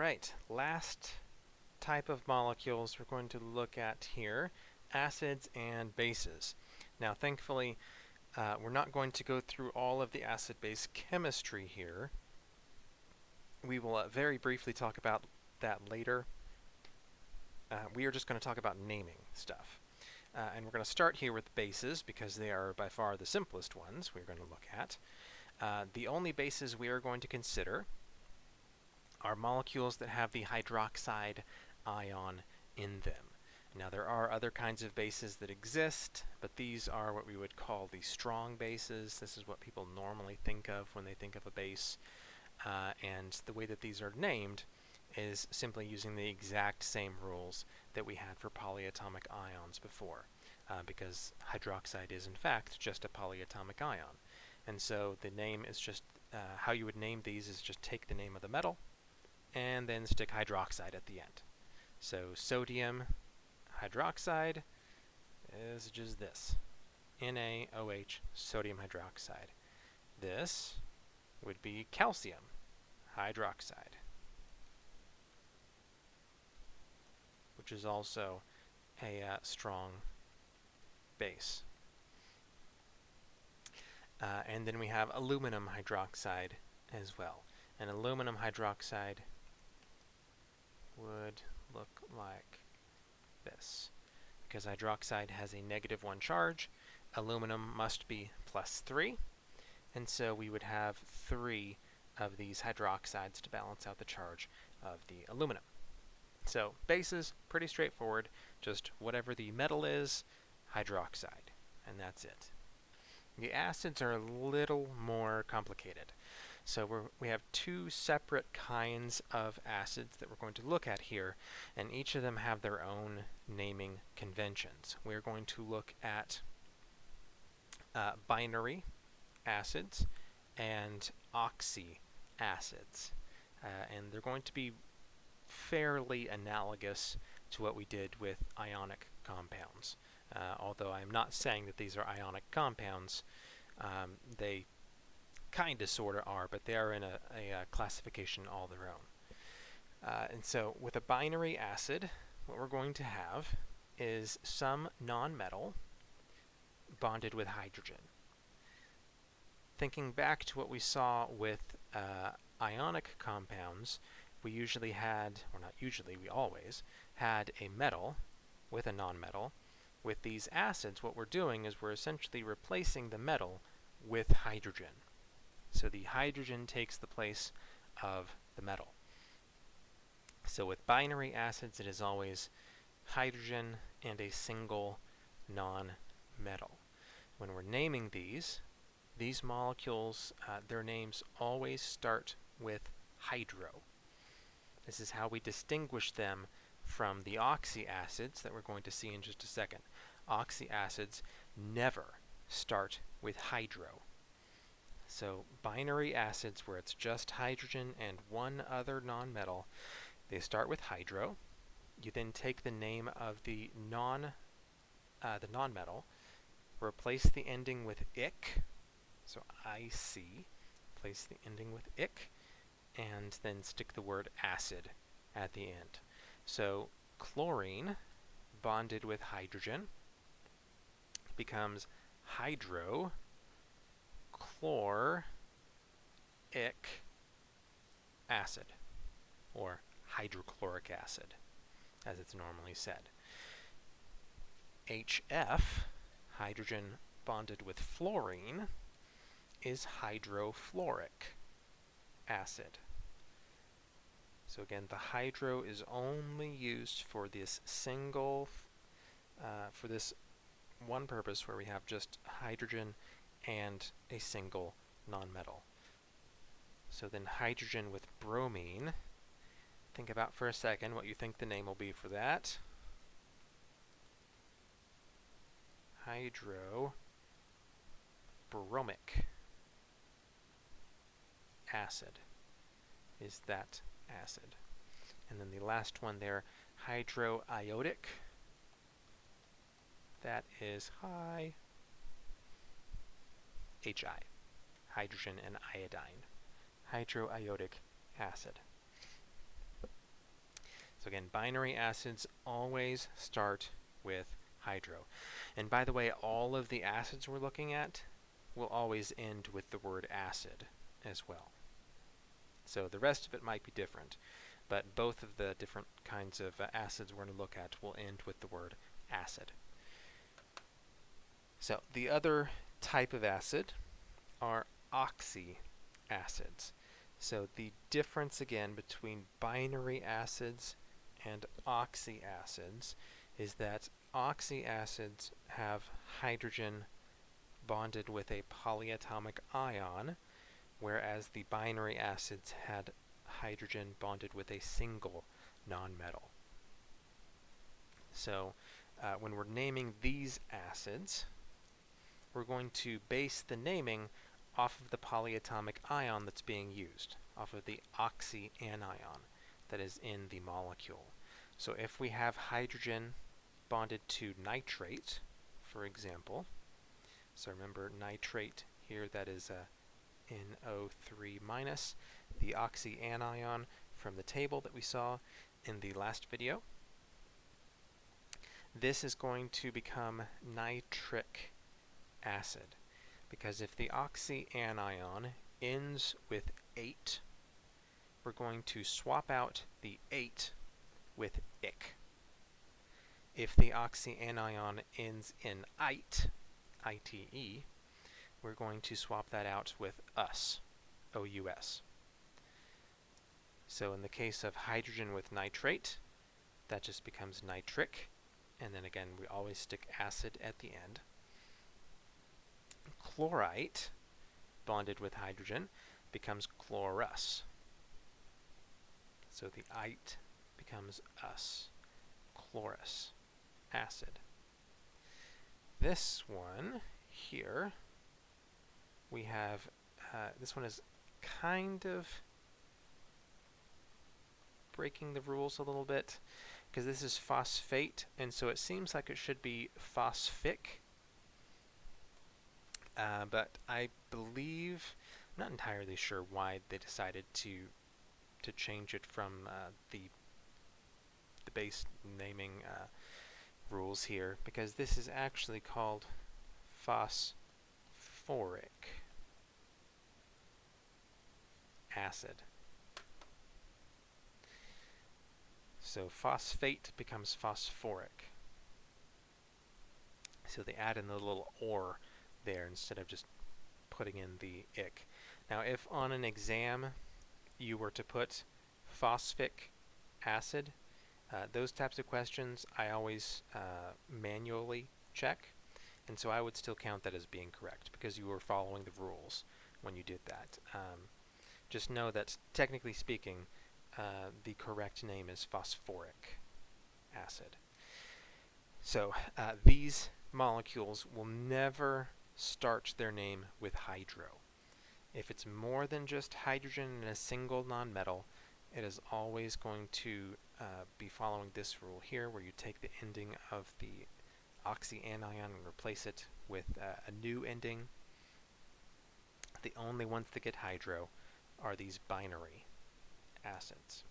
Alright, last type of molecules we're going to look at here, acids and bases. Now thankfully we're not going to go through all of the acid-base chemistry here. We will very briefly talk about that later. We are just going to talk about naming stuff. And we're going to start here with bases because they are by far the simplest ones we're going to look at. The only bases we are going to consider are molecules that have the hydroxide ion in them. Now there are other kinds of bases that exist, but these are what we would call the strong bases. This is what people normally think of when they think of a base. And the way that these are named is simply using the exact same rules that we had for polyatomic ions before, because hydroxide is in fact just a polyatomic ion. And so the name is just, how you would name these is just take the name of the metal and then stick hydroxide at the end. So sodium hydroxide is just this, NaOH, sodium hydroxide. This would be calcium hydroxide, which is also a strong base. And then we have aluminum hydroxide as well. And aluminum hydroxide would look like this. Because hydroxide has a -1 charge, aluminum must be +3, and so we would have 3 of these hydroxides to balance out the charge of the aluminum. So bases, pretty straightforward, just whatever the metal is, hydroxide, and that's it. The acids are a little more complicated. So we have 2 separate kinds of acids that we're going to look at here, and each of them have their own naming conventions. We're going to look at binary acids and oxy acids. And they're going to be fairly analogous to what we did with ionic compounds. Although I'm not saying that these are ionic compounds, they kind of sort of are, but they are in a classification all their own. And so with a binary acid, what we're going to have is some nonmetal bonded with hydrogen. Thinking back to what we saw with ionic compounds, we usually had, or not usually, we always had a metal with a nonmetal. With these acids, what we're doing is we're essentially replacing the metal with hydrogen. So the hydrogen takes the place of the metal. So with binary acids, it is always hydrogen and a single non-metal. When we're naming these molecules, their names always start with hydro. This is how we distinguish them from the oxy acids that we're going to see in just a second. Oxy acids never start with hydro. So binary acids, where it's just hydrogen and one other nonmetal, they start with hydro. You then take the name of the nonmetal, replace the ending with ic, so IC, place the ending with ic, and then stick the word acid at the end. So chlorine bonded with hydrogen becomes hydrochloric acid, or hydrochloric acid, as it's normally said. HF, hydrogen bonded with fluorine, is hydrofluoric acid. So again, the hydro is only used for this single, for this one purpose where we have just hydrogen and a single nonmetal. So then hydrogen with bromine, think about for a second what you think the name will be for that. Hydrobromic acid is that acid. And then the last one there, hydroiodic, that is HI, hydrogen and iodine, hydroiodic acid. So again, binary acids always start with hydro. And by the way, all of the acids we're looking at will always end with the word acid as well. So the rest of it might be different, but both of the different kinds of acids we're going to look at will end with the word acid. So the other type of acid are oxyacids. So the difference again between binary acids and oxyacids is that oxyacids have hydrogen bonded with a polyatomic ion, whereas the binary acids had hydrogen bonded with a single nonmetal. So when we're naming these acids, we're going to base the naming off of the polyatomic ion that's being used, off of the oxyanion that is in the molecule. So if we have hydrogen bonded to nitrate, for example, so remember nitrate here, that is a NO3 minus, the oxyanion from the table that we saw in the last video. This is going to become nitric acid, because if the oxyanion ends with 8, we're going to swap out the 8 with ic. If the oxyanion ends in ite, I-T-E, we're going to swap that out with us, O-U-S. So in the case of hydrogen with nitrate, that just becomes nitric, and then again we always stick acid at the end. Chlorite bonded with hydrogen becomes chlorus. So the ite becomes us, chlorus acid. This one here, we have, this one is kind of breaking the rules a little bit, because this is phosphate, and so it seems like it should be phosphic. But I believe, I'm not entirely sure why they decided to change it from the base naming rules here, because this is actually called phosphoric acid. So phosphate becomes phosphoric. So they add in the little or there instead of just putting in the ic. Now if on an exam you were to put phosphic acid, those types of questions I always manually check, and so I would still count that as being correct because you were following the rules when you did that. Just know that technically speaking, the correct name is phosphoric acid. So these molecules will never start their name with hydro. If it's more than just hydrogen in a single nonmetal, it is always going to be following this rule here, where you take the ending of the oxyanion and replace it with a new ending. The only ones that get hydro are these binary acids.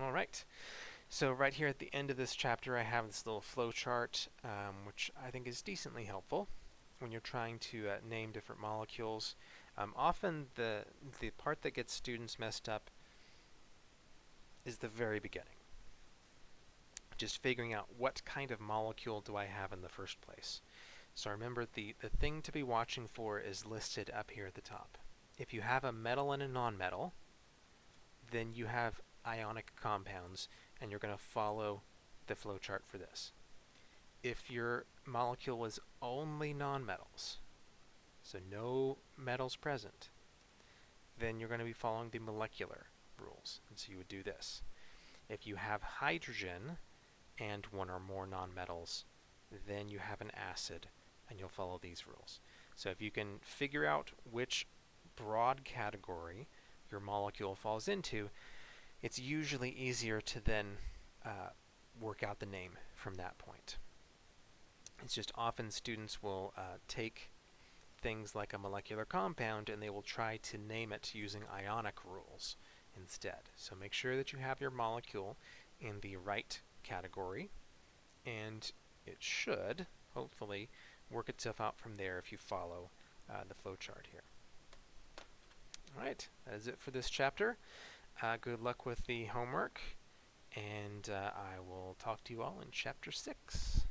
All right. So right here at the end of this chapter, I have this little flowchart, which I think is decently helpful when you're trying to name different molecules. Often the part that gets students messed up is the very beginning. Just figuring out what kind of molecule do I have in the first place. So remember, the thing to be watching for is listed up here at the top. If you have a metal and a nonmetal, then you have ionic compounds, and you're going to follow the flowchart for this. If your molecule is only nonmetals, so no metals present, then you're going to be following the molecular rules, and so you would do this. If you have hydrogen and one or more nonmetals, then you have an acid, and you'll follow these rules. So if you can figure out which broad category your molecule falls into, it's usually easier to then work out the name from that point. It's just often students will take things like a molecular compound and they will try to name it using ionic rules instead. So make sure that you have your molecule in the right category, and it should, hopefully, work itself out from there if you follow the flowchart here. Alright, that is it for this chapter. Good luck with the homework, and I will talk to you all in Chapter 6.